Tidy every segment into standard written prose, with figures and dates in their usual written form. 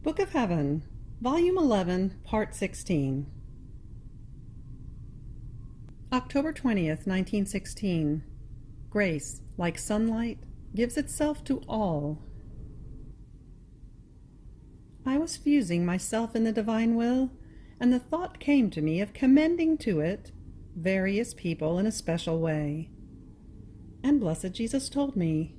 Book of Heaven, Volume 11, Part 16. October 20th, 1916. Grace, like sunlight, gives itself to all. I was fusing myself in the divine will, and the thought came to me of commending to it various people in a special way. And blessed Jesus told me,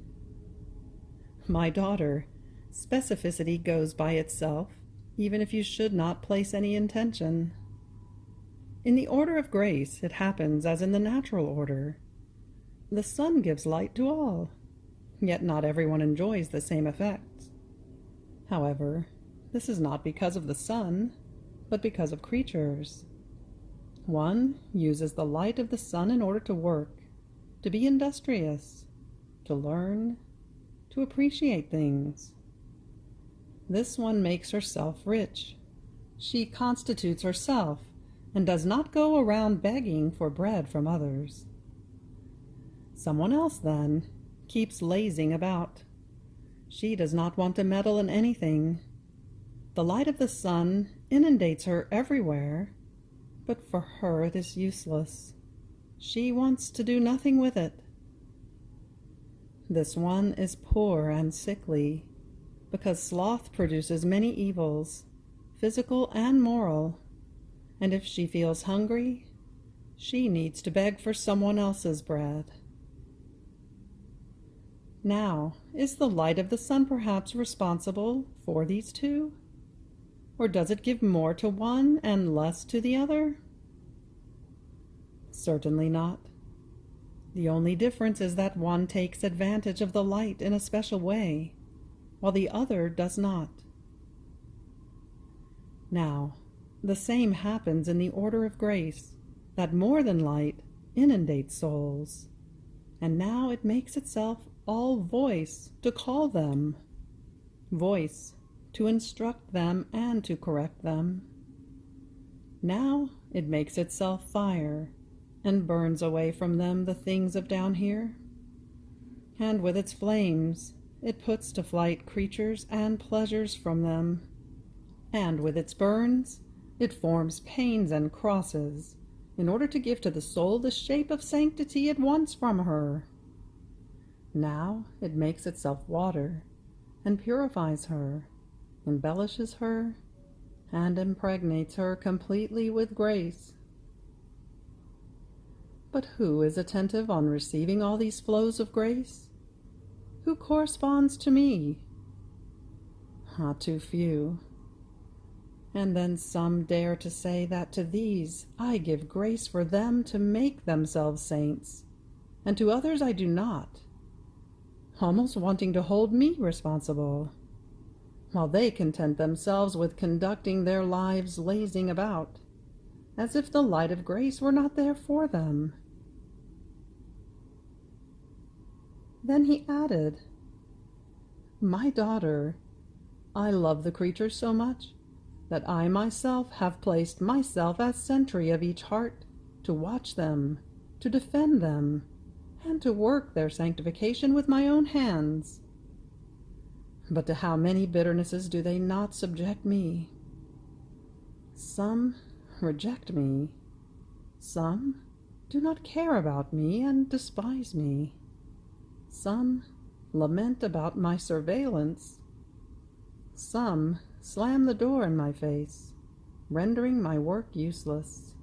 "My daughter, specificity goes by itself, even if you should not place any intention. In the order of grace, it happens as in the natural order. The sun gives light to all, yet not everyone enjoys the same effects. However, this is not because of the sun, but because of creatures. One uses the light of the sun in order to work, to be industrious, to learn, to appreciate things. This one makes herself rich. She constitutes herself and does not go around begging for bread from others. Someone else, then, keeps lazing about. She does not want to meddle in anything. The light of the sun inundates her everywhere, but for her it is useless. She wants to do nothing with it. This one is poor and sickly, because sloth produces many evils, physical and moral, and if she feels hungry, she needs to beg for someone else's bread. Now, is the light of the sun perhaps responsible for these two? Or does it give more to one and less to the other? Certainly not. The only difference is that one takes advantage of the light in a special way, while the other does not. Now, the same happens in the order of grace, that more than light inundates souls, and now it makes itself all voice to call them, voice to instruct them and to correct them. Now it makes itself fire, and burns away from them the things of down here, and with its flames it puts to flight creatures and pleasures from them, and with its burns it forms pains and crosses, in order to give to the soul the shape of sanctity it wants from her. Now it makes itself water, and purifies her, embellishes her, and impregnates her completely with grace. But who is attentive on receiving all these flows of grace? Who corresponds to me? Too few. And then some dare to say that to these I give grace for them to make themselves saints, and to others I do not, almost wanting to hold me responsible, while they content themselves with conducting their lives lazing about, as if the light of grace were not there for them. Then he added, "My daughter, I love the creatures so much that I myself have placed myself as sentry of each heart, to watch them, to defend them, and to work their sanctification with my own hands. But to how many bitternesses do they not subject me? Some reject me, some do not care about me and despise me. Some lament about my surveillance. Some slam the door in my face, rendering my work useless.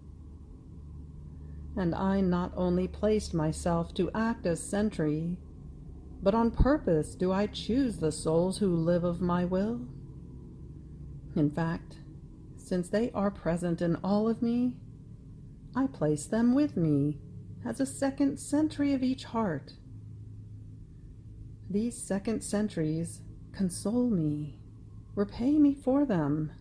And I not only placed myself to act as sentry, but on purpose do I choose the souls who live of my will. In fact, since they are present in all of me, I place them with me as a second sentry of each heart. These second sentries console me, repay me for them,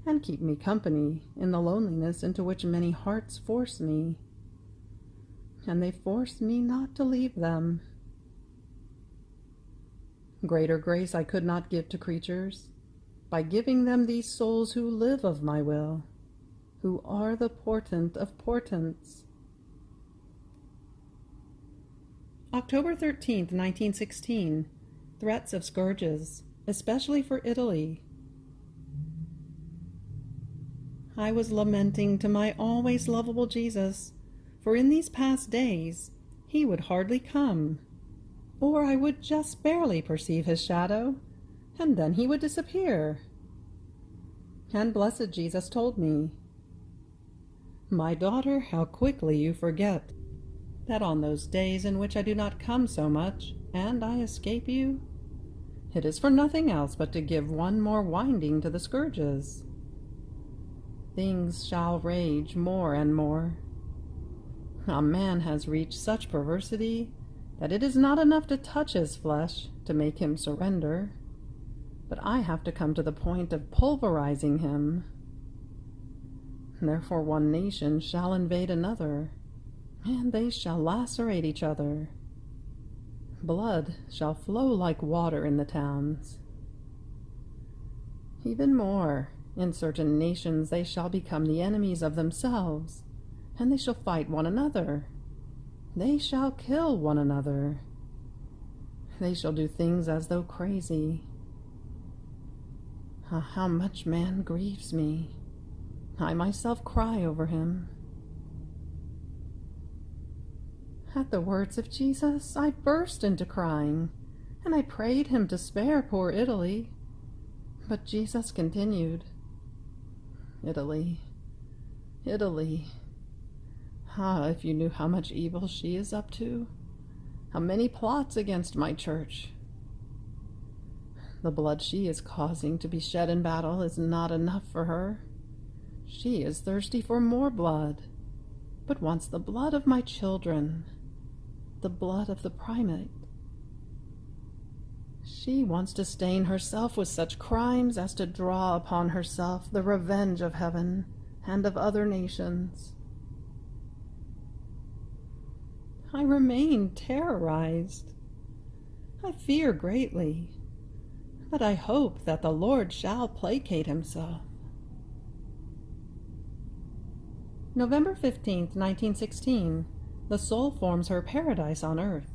and keep me company in the loneliness into which many hearts force me, and they force me not to leave them. Greater grace I could not give to creatures, by giving them these souls who live of my will, who are the portent of portents." October 13th, 1916. Threats of scourges, especially for Italy. I was lamenting to my always lovable Jesus, for in these past days he would hardly come, or I would just barely perceive his shadow, and then he would disappear. And blessed Jesus told me, "My daughter, how quickly you forget that on those days in which I do not come so much, and I escape you, it is for nothing else but to give one more winding to the scourges. Things shall rage more and more. A man has reached such perversity that it is not enough to touch his flesh to make him surrender, but I have to come to the point of pulverizing him. Therefore one nation shall invade another, and they shall lacerate each other. Blood shall flow like water in the towns. Even more, in certain nations they shall become the enemies of themselves, and they shall fight one another. They shall kill one another. They shall do things as though crazy. Ah, how much man grieves me. I myself cry over him." At the words of Jesus, I burst into crying, and I prayed him to spare poor Italy. But Jesus continued, "Italy, Italy. Ah, if you knew how much evil she is up to, how many plots against my church. The blood she is causing to be shed in battle is not enough for her. She is thirsty for more blood, but wants the blood of my children, the blood of the primate. She wants to stain herself with such crimes as to draw upon herself the revenge of heaven and of other nations." I remain terrorized. I fear greatly, but I hope that the Lord shall placate himself. November 15th, 1916. The soul forms her paradise on earth.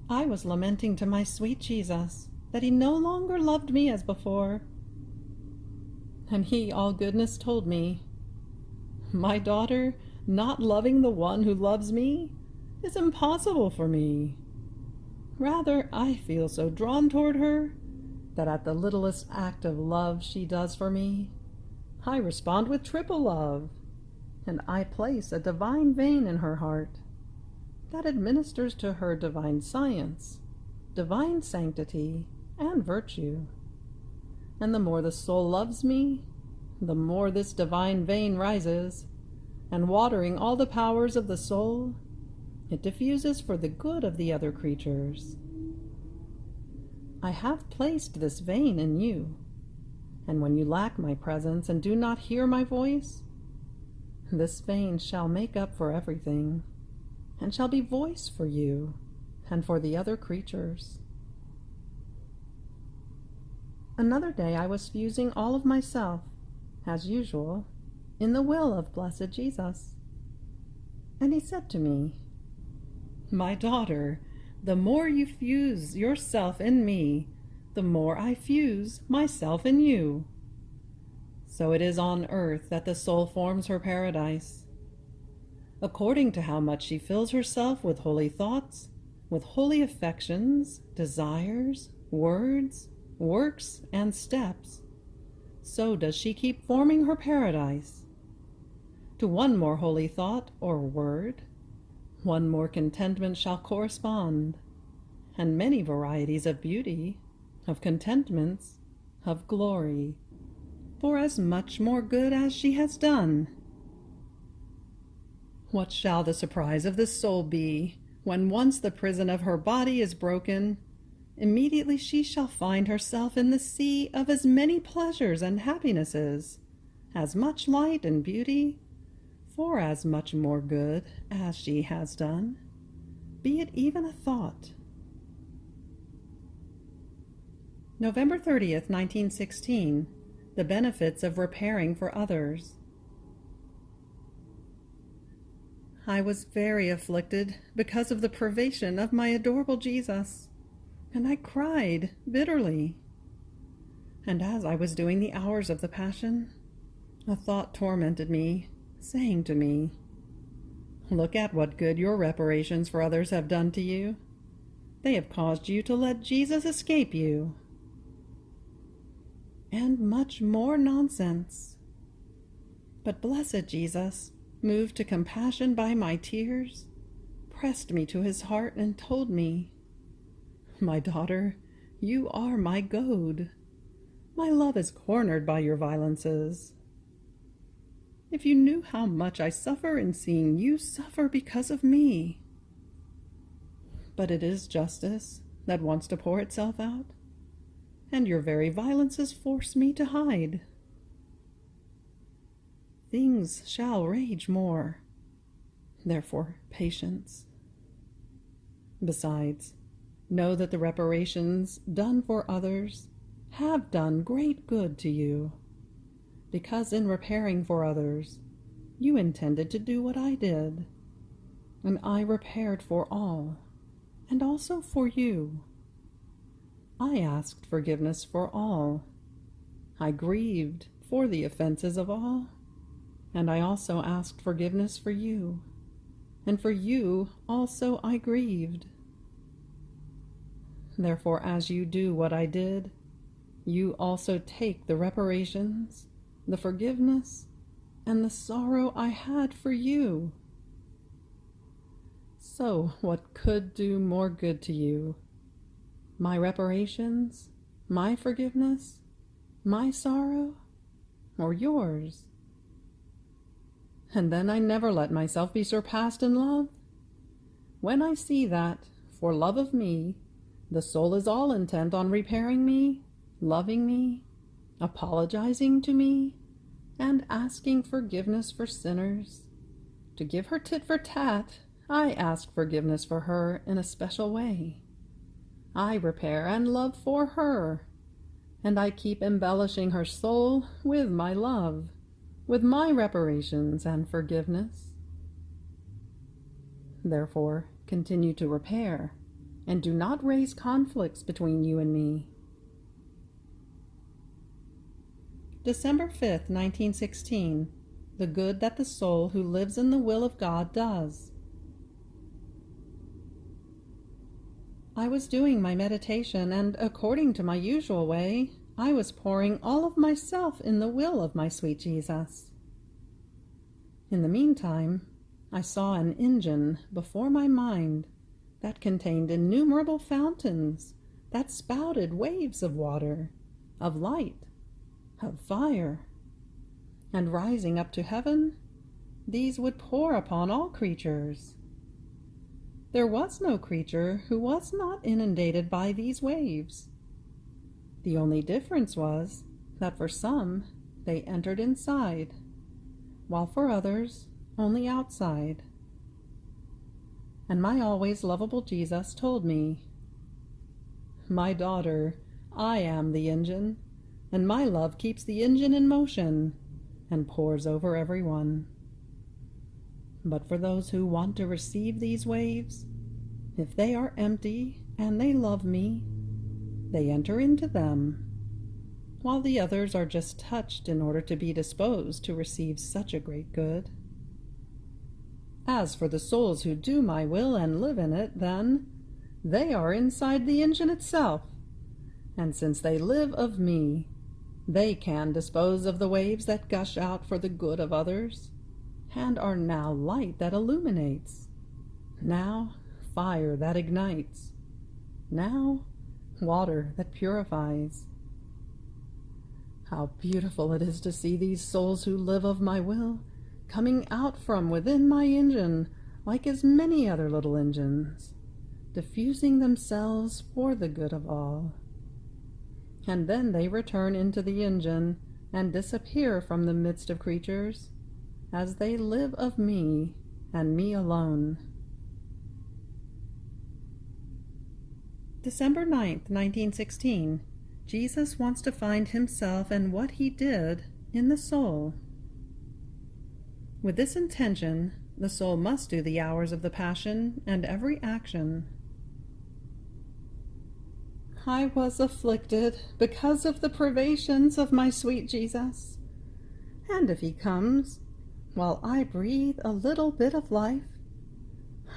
I was lamenting to my sweet Jesus that he no longer loved me as before. And he, all goodness, told me, "My daughter, not loving the one who loves me is impossible for me. Rather, I feel so drawn toward her that at the littlest act of love she does for me, I respond with triple love, and I place a divine vein in her heart that administers to her divine science, divine sanctity, and virtue. And the more the soul loves me, the more this divine vein rises, and watering all the powers of the soul, it diffuses for the good of the other creatures. I have placed this vein in you, and when you lack my presence and do not hear my voice, this vein shall make up for everything, and shall be voice for you and for the other creatures." Another day I was fusing all of myself, as usual, in the will of blessed Jesus. And he said to me, "My daughter, the more you fuse yourself in me, the more I fuse myself in you. So it is on earth that the soul forms her paradise. According to how much she fills herself with holy thoughts, with holy affections, desires, words, works, and steps, so does she keep forming her paradise. To one more holy thought or word, one more contentment shall correspond, and many varieties of beauty, of contentments, of glory, for as much more good as she has done. What shall the surprise of this soul be, when once the prison of her body is broken, immediately she shall find herself in the sea of as many pleasures and happinesses, as much light and beauty, for as much more good as she has done, be it even a thought." November 30th, 1916. The benefits of repairing for others. I was very afflicted because of the privation of my adorable Jesus, and I cried bitterly. And as I was doing the hours of the Passion, a thought tormented me, saying to me, "Look at what good your reparations for others have done to you. They have caused you to let Jesus escape you." And much more nonsense. But blessed Jesus, moved to compassion by my tears, pressed me to his heart and told me, "My daughter, you are my goad. My love is cornered by your violences. If you knew how much I suffer in seeing you suffer because of me. But it is justice that wants to pour itself out, and your very violences force me to hide. Things shall rage more, therefore patience. Besides, know that the reparations done for others have done great good to you, because in repairing for others, you intended to do what I did, and I repaired for all, and also for you. I asked forgiveness for all. I grieved for the offenses of all, and I also asked forgiveness for you, and for you also I grieved. Therefore, as you do what I did, you also take the reparations, the forgiveness, and the sorrow I had for you. So what could do more good to you? My reparations, my forgiveness, my sorrow, or yours? And then I never let myself be surpassed in love. When I see that, for love of me, the soul is all intent on repairing me, loving me, apologizing to me, and asking forgiveness for sinners. To give her tit for tat, I ask forgiveness for her in a special way. I repair and love for her, and I keep embellishing her soul with my love, with my reparations and forgiveness. Therefore, continue to repair, and do not raise conflicts between you and me. December 5th, 1916. The good that the soul who lives in the will of God does. I was doing my meditation, and according to my usual way, I was pouring all of myself in the will of my sweet Jesus. In the meantime, I saw an engine before my mind that contained innumerable fountains that spouted waves of water, of light, of fire, and rising up to heaven, these would pour upon all creatures. There was no creature who was not inundated by these waves. The only difference was that for some they entered inside, while for others only outside. And my always lovable Jesus told me, "My daughter, I am the engine, and my love keeps the engine in motion and pours over everyone. But for those who want to receive these waves, if they are empty and they love me, they enter into them, while the others are just touched in order to be disposed to receive such a great good. As for the souls who do my will and live in it, then, they are inside the engine itself, and since they live of me, they can dispose of the waves that gush out for the good of others, and are now light that illuminates, now fire that ignites, now water that purifies. How beautiful it is to see these souls who live of my will coming out from within my engine like as many other little engines, diffusing themselves for the good of all. And then they return into the engine and disappear from the midst of creatures, as they live of me and me alone." December 9th, 1916. Jesus wants to find himself and what he did in the soul. With this intention, the soul must do the hours of the Passion and every action. I was afflicted because of the privations of my sweet Jesus. And if he comes, while I breathe a little bit of life,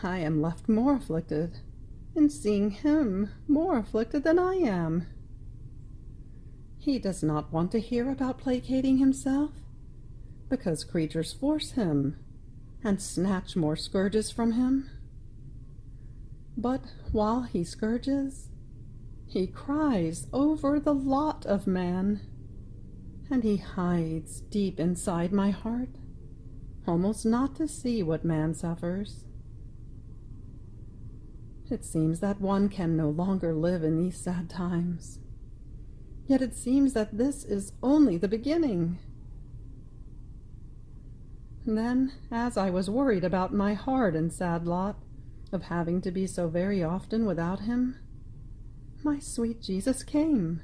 I am left more afflicted in seeing him more afflicted than I am. He does not want to hear about placating himself, because creatures force him and snatch more scourges from him. But while he scourges, he cries over the lot of man, and he hides deep inside my heart, almost not to see what man suffers. It seems that one can no longer live in these sad times. Yet it seems that this is only the beginning. Then, as I was worried about my hard and sad lot of having to be so very often without him, my sweet Jesus came,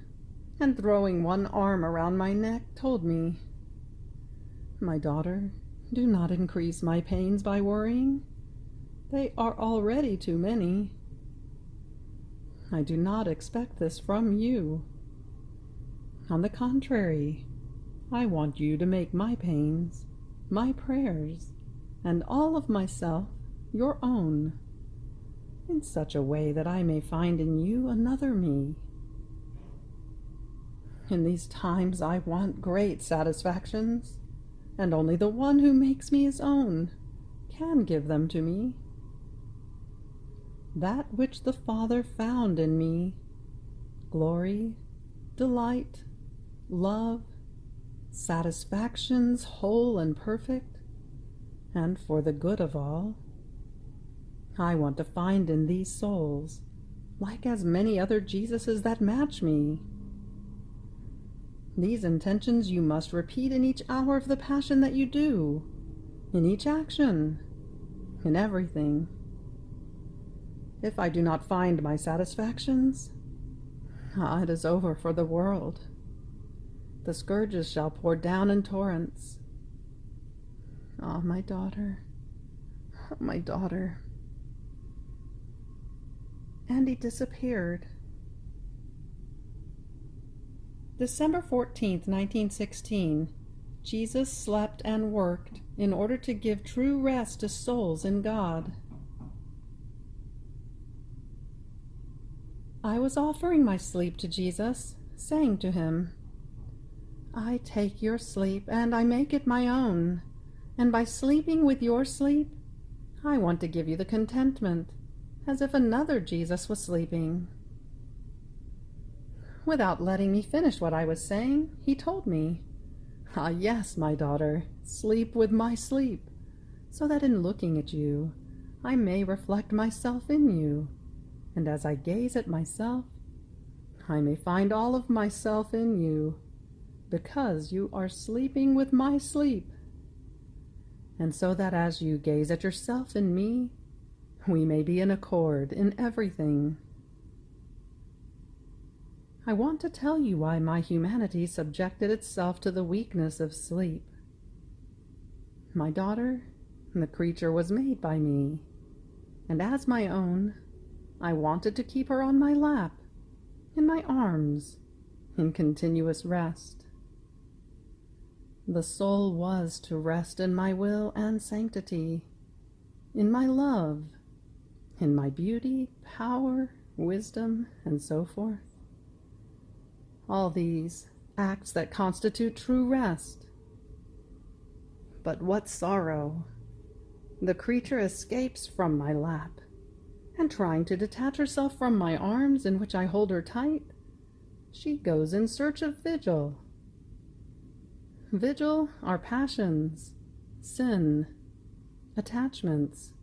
and throwing one arm around my neck, told me, "My daughter, do not increase my pains by worrying. They are already too many. I do not expect this from you. On the contrary, I want you to make my pains, my prayers, and all of myself your own, in such a way that I may find in you another me. In these times I want great satisfactions, and only the one who makes me his own can give them to me. That which the Father found in me, glory, delight, love, satisfactions whole and perfect, and for the good of all, I want to find in these souls, like as many other Jesuses that match me. These intentions you must repeat in each hour of the Passion that you do, in each action, in everything. If I do not find my satisfactions, it is over for the world. The scourges shall pour down in torrents. Ah, my daughter, my daughter." And he disappeared. December 14th, 1916, Jesus slept and worked in order to give true rest to souls in God. I was offering my sleep to Jesus, saying to him, "I take your sleep and I make it my own, and by sleeping with your sleep, I want to give you the contentment, as if another Jesus was sleeping." Without letting me finish what I was saying, he told me, "Ah, yes, my daughter, sleep with my sleep, so that in looking at you, I may reflect myself in you, and as I gaze at myself, I may find all of myself in you, because you are sleeping with my sleep, and so that as you gaze at yourself in me, we may be in accord in everything. I want to tell you why my humanity subjected itself to the weakness of sleep. My daughter, the creature was made by me, and as my own, I wanted to keep her on my lap, in my arms, in continuous rest. The soul was to rest in my will and sanctity, in my love, in my beauty, power, wisdom, and so forth. All these acts that constitute true rest. But what sorrow! The creature escapes from my lap, and trying to detach herself from my arms in which I hold her tight, she goes in search of vigil. Vigil are passions, sin, attachments,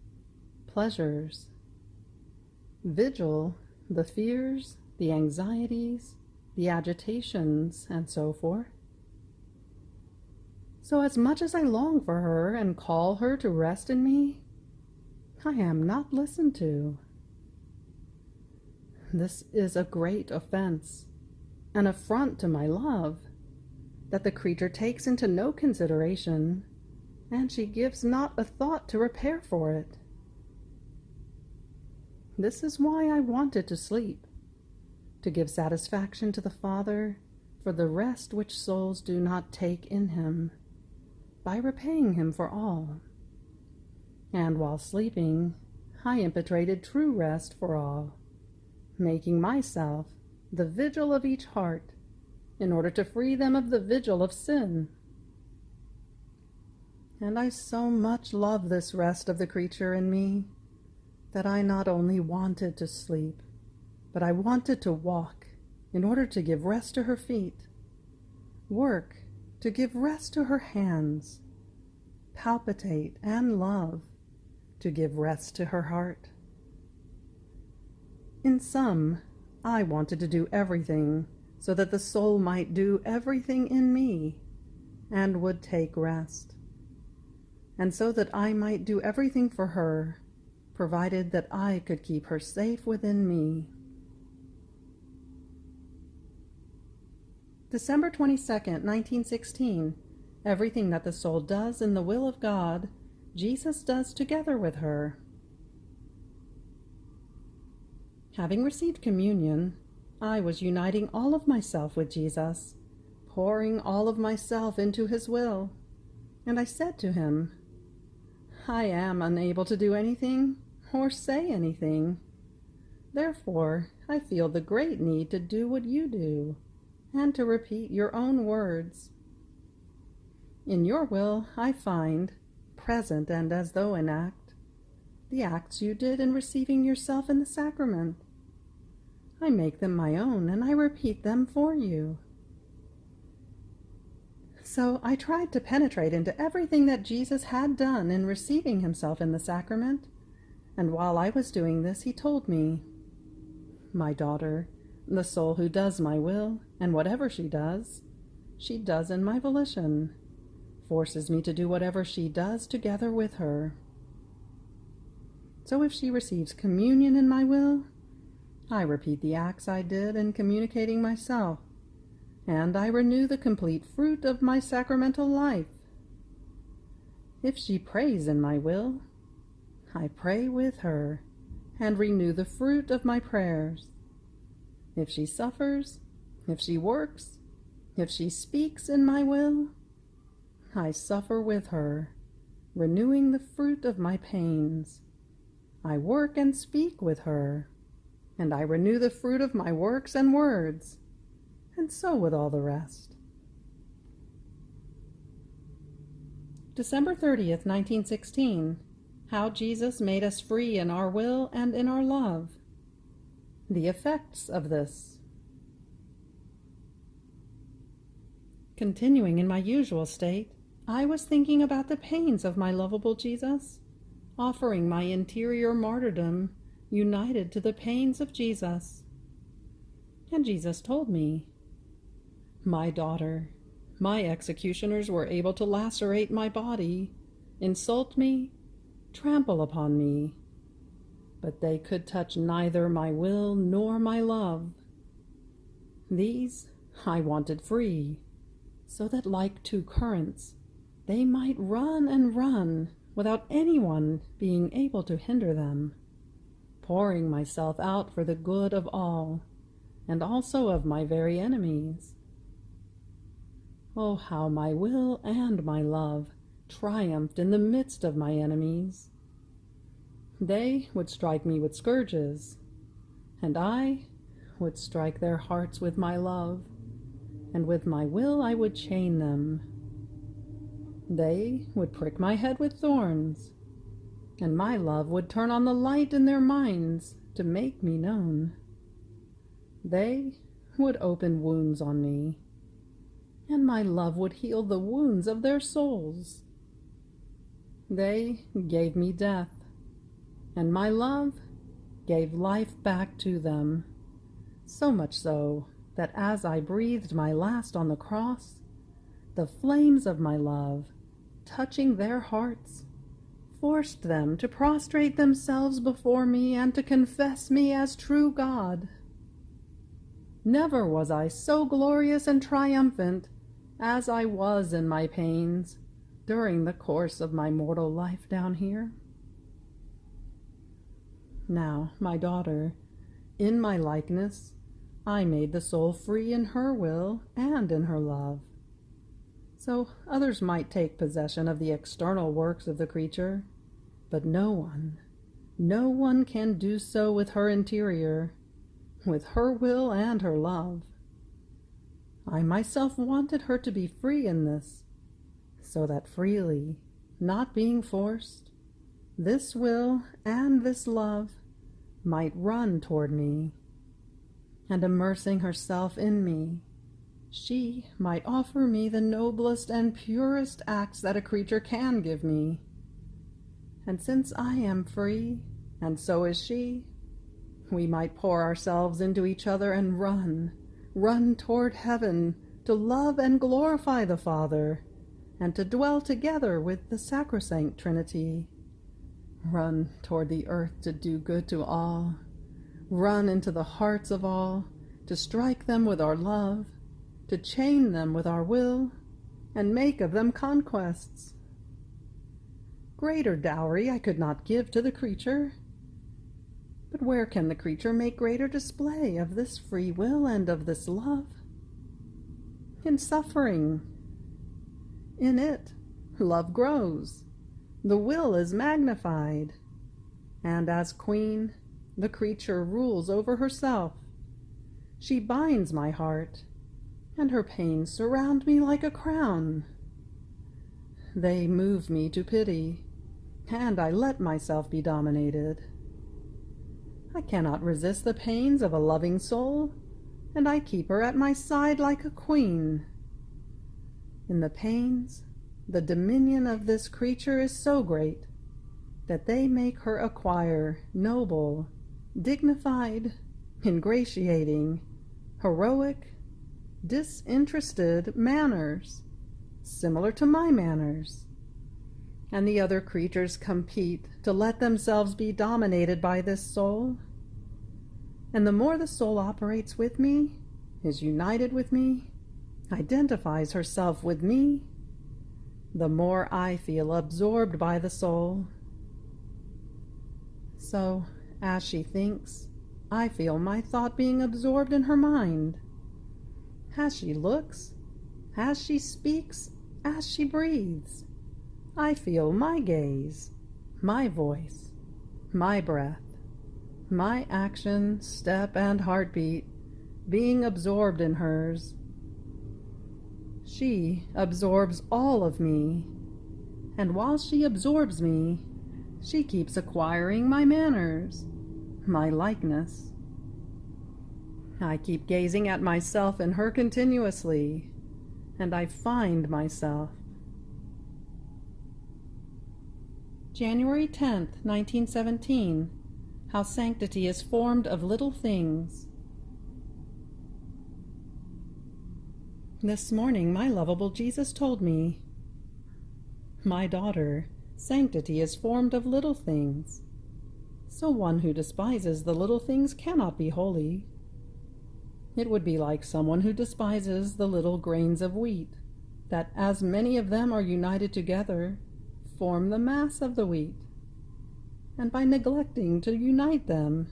pleasures. Vigil, the fears, the anxieties, the agitations, and so forth. So as much as I long for her and call her to rest in me, I am not listened to. This is a great offense, an affront to my love, that the creature takes into no consideration, and she gives not a thought to repair for it. This is why I wanted to sleep, to give satisfaction to the Father for the rest which souls do not take in him, by repaying him for all. And while sleeping, I impetrated true rest for all, making myself the vigil of each heart, in order to free them of the vigil of sin. And I so much love this rest of the creature in me, that I not only wanted to sleep, but I wanted to walk, in order to give rest to her feet, work to give rest to her hands, palpitate and love to give rest to her heart. In sum, I wanted to do everything so that the soul might do everything in me and would take rest, and so that I might do everything for her, provided that I could keep her safe within me. December 22nd, 1916. Everything that the soul does in the will of God, Jesus does together with her. Having received communion, I was uniting all of myself with Jesus, pouring all of myself into his will, and I said to him, I am unable to do anything or say anything. Therefore, I feel the great need to do what you do, and to repeat your own words. In your will, I find, present and as though in act, the acts you did in receiving yourself in the sacrament. I make them my own, and I repeat them for you. So I tried to penetrate into everything that Jesus had done in receiving himself in the sacrament, and while I was doing this, he told me, My daughter, the soul who does my will, and whatever she does in my volition, forces me to do whatever she does together with her. So if she receives communion in my will, I repeat the acts I did in communicating myself, and I renew the complete fruit of my sacramental life. If she prays in my will, I pray with her, and renew the fruit of my prayers. If she suffers, if she works, if she speaks in my will, I suffer with her, renewing the fruit of my pains. I work and speak with her, and I renew the fruit of my works and words, and so with all the rest. December 30th, 1916. How Jesus made us free in our will and in our love. The effects of this. Continuing in my usual state, I was thinking about the pains of my lovable Jesus, offering my interior martyrdom united to the pains of Jesus. And Jesus told me, My daughter, my executioners were able to lacerate my body, insult me, trample upon me, but they could touch neither my will nor my love. These I wanted free, so that like two currents, they might run and run without anyone being able to hinder them, pouring myself out for the good of all, and also of my very enemies. Oh, how my will and my love triumphed in the midst of my enemies. They would strike me with scourges, and I would strike their hearts with my love, and with my will I would chain them. They would prick my head with thorns, and my love would turn on the light in their minds to make me known. They would open wounds on me, and my love would heal the wounds of their souls. They gave me death, and my love gave life back to them, so much so that as I breathed my last on the cross, the flames of my love, touching their hearts, forced them to prostrate themselves before me and to confess me as true God. Never was I so glorious and triumphant as I was in my pains during the course of my mortal life down here. Now, my daughter, in my likeness, I made the soul free in her will and in her love. So others might take possession of the external works of the creature, but no one can do so with her interior, with her will and her love. I myself wanted her to be free in this, so that freely, not being forced, this will and this love might run toward me, and immersing herself in me, she might offer me the noblest and purest acts that a creature can give me. And since I am free, and so is she, we might pour ourselves into each other and run toward heaven, to love and glorify the Father, and to dwell together with the sacrosanct Trinity. Run toward the earth to do good to all. Run into the hearts of all, to strike them with our love, to chain them with our will, and make of them conquests. Greater dowry I could not give to the creature. But where can the creature make greater display of this free will and of this love? In suffering. In it, love grows, the will is magnified, and as queen, the creature rules over herself. She binds my heart, and her pains surround me like a crown. They move me to pity, and I let myself be dominated. I cannot resist the pains of a loving soul, and I keep her at my side like a queen. In the pains, the dominion of this creature is so great that they make her acquire noble, dignified, ingratiating, heroic, disinterested manners, similar to my manners. And the other creatures compete to let themselves be dominated by this soul. And the more the soul operates with me, is united with me, identifies herself with me, the more I feel absorbed by the soul. So, as she thinks, I feel my thought being absorbed in her mind. As she looks, as she speaks, as she breathes, I feel my gaze, my voice, my breath, my action, step, and heartbeat being absorbed in hers. She absorbs all of me, and while she absorbs me, she keeps acquiring my manners, my likeness. I keep gazing at myself in her continuously, and I find myself. January 10th, 1917. How sanctity is formed of little things. This morning my lovable Jesus told me, "My daughter, sanctity is formed of little things. So one who despises the little things cannot be holy. It would be like someone who despises the little grains of wheat, that as many of them are united together, form the mass of the wheat. And by neglecting to unite them,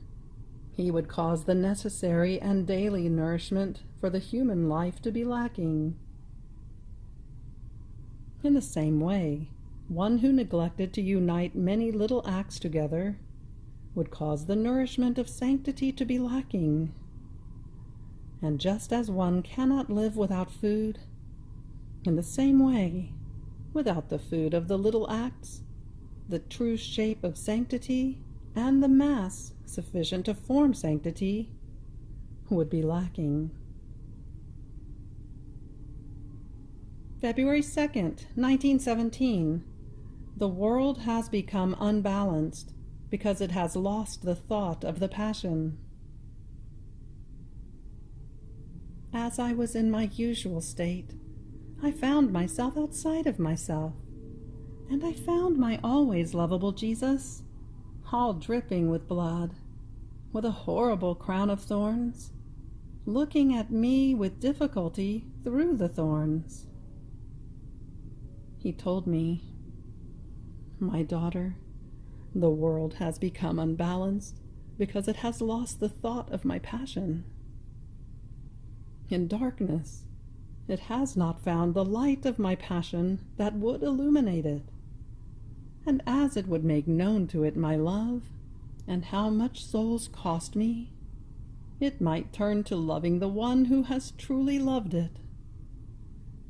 he would cause the necessary and daily nourishment for the human life to be lacking. In the same way, one who neglected to unite many little acts together would cause the nourishment of sanctity to be lacking. And just as one cannot live without food, in the same way, without the food of the little acts, the true shape of sanctity and the mass sufficient to form sanctity would be lacking." February 2nd, 1917. The world has become unbalanced because it has lost the thought of the Passion. As I was in my usual state, I found myself outside of myself, and I found my always lovable Jesus, all dripping with blood, with a horrible crown of thorns, looking at me with difficulty through the thorns. He told me, "My daughter, the world has become unbalanced because it has lost the thought of my Passion. In darkness, it has not found the light of my passion that would illuminate it. And as it would make known to it my love, and how much souls cost me, it might turn to loving the one who has truly loved it.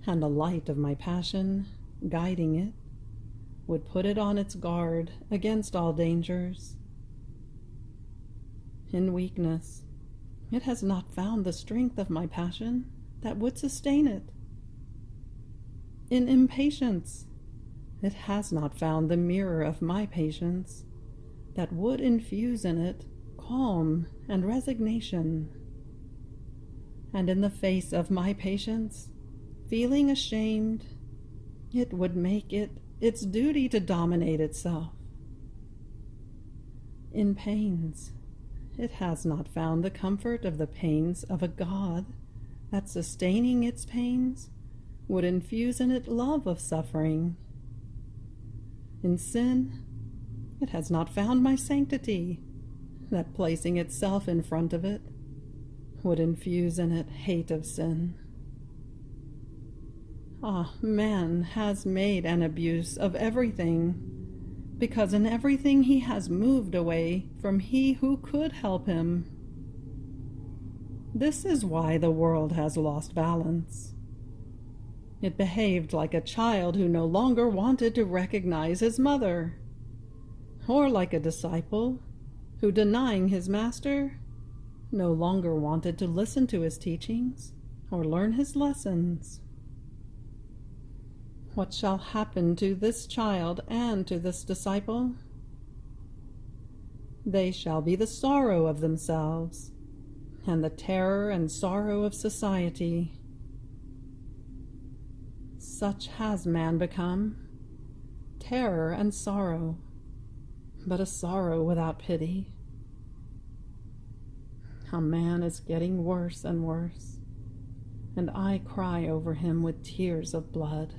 And the light of my passion, guiding it, would put it on its guard against all dangers. In weakness, it has not found the strength of my passion that would sustain it. In impatience, it has not found the mirror of my patience that would infuse in it calm and resignation. And in the face of my patience, feeling ashamed, it would make it its duty to dominate itself. In pains, it has not found the comfort of the pains of a God that, sustaining its pains, would infuse in it love of suffering. In sin, it has not found my sanctity, that placing itself in front of it would infuse in it hate of sin. Ah, man has made an abuse of everything, because in everything he has moved away from he who could help him. This is why the world has lost balance. It behaved like a child who no longer wanted to recognize his mother, or like a disciple who, denying his master, no longer wanted to listen to his teachings or learn his lessons. What shall happen to this child and to this disciple? They shall be the sorrow of themselves, and the terror and sorrow of society. Such has man become, terror and sorrow, but a sorrow without pity. A man is getting worse and worse, and I cry over him with tears of blood.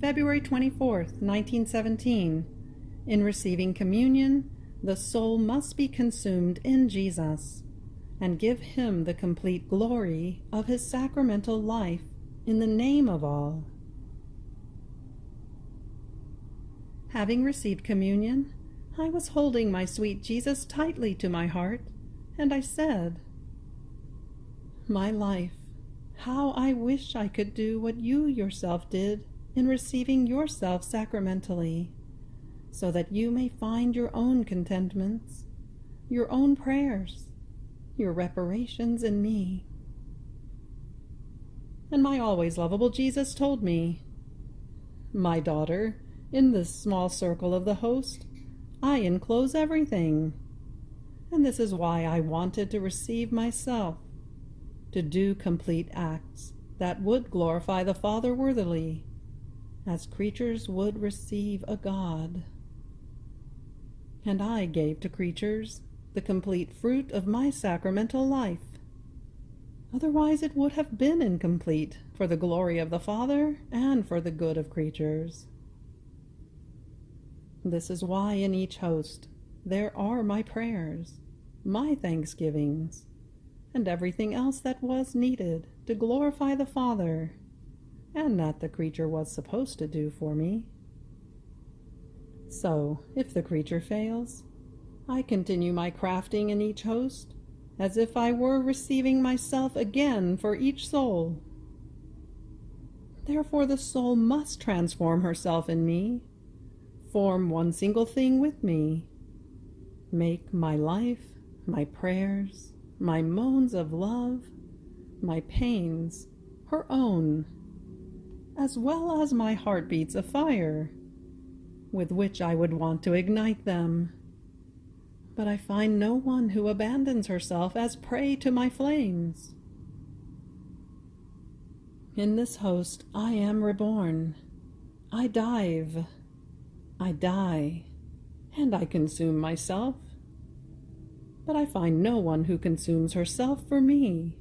February 24th, 1917. In receiving communion, the soul must be consumed in Jesus and give him the complete glory of his sacramental life in the name of all. Having received communion, I was holding my sweet Jesus tightly to my heart, and I said, "My life, how I wish I could do what you yourself did in receiving yourself sacramentally, so that you may find your own contentments, your own prayers, your reparations in me." And my always lovable Jesus told me, "My daughter, in this small circle of the host, I enclose everything, and this is why I wanted to receive myself, to do complete acts that would glorify the Father worthily, as creatures would receive a God. And I gave to creatures the complete fruit of my sacramental life. Otherwise it would have been incomplete for the glory of the Father and for the good of creatures. This is why in each host there are my prayers, my thanksgivings, and everything else that was needed to glorify the Father, and that the creature was supposed to do for me. So, if the creature fails, I continue my crafting in each host, as if I were receiving myself again for each soul. Therefore the soul must transform herself in me, form one single thing with me, make my life, my prayers, my moans of love, my pains, her own, as well as my heartbeats of fire, with which I would want to ignite them. But I find no one who abandons herself as prey to my flames. In this host I am reborn. I dive. I die, and I consume myself. But I find no one who consumes herself for me.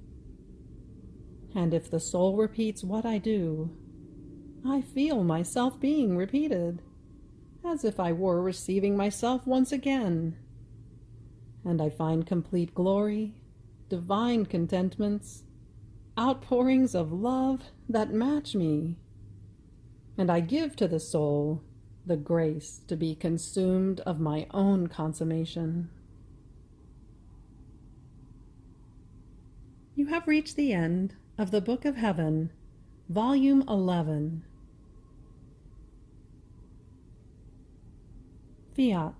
And if the soul repeats what I do, I feel myself being repeated, as if I were receiving myself once again. and I find complete glory, divine contentments, outpourings of love that match me. And I give to the soul the grace to be consumed of my own consummation. You have reached the end of the Book of Heaven, Volume 11. Fiat.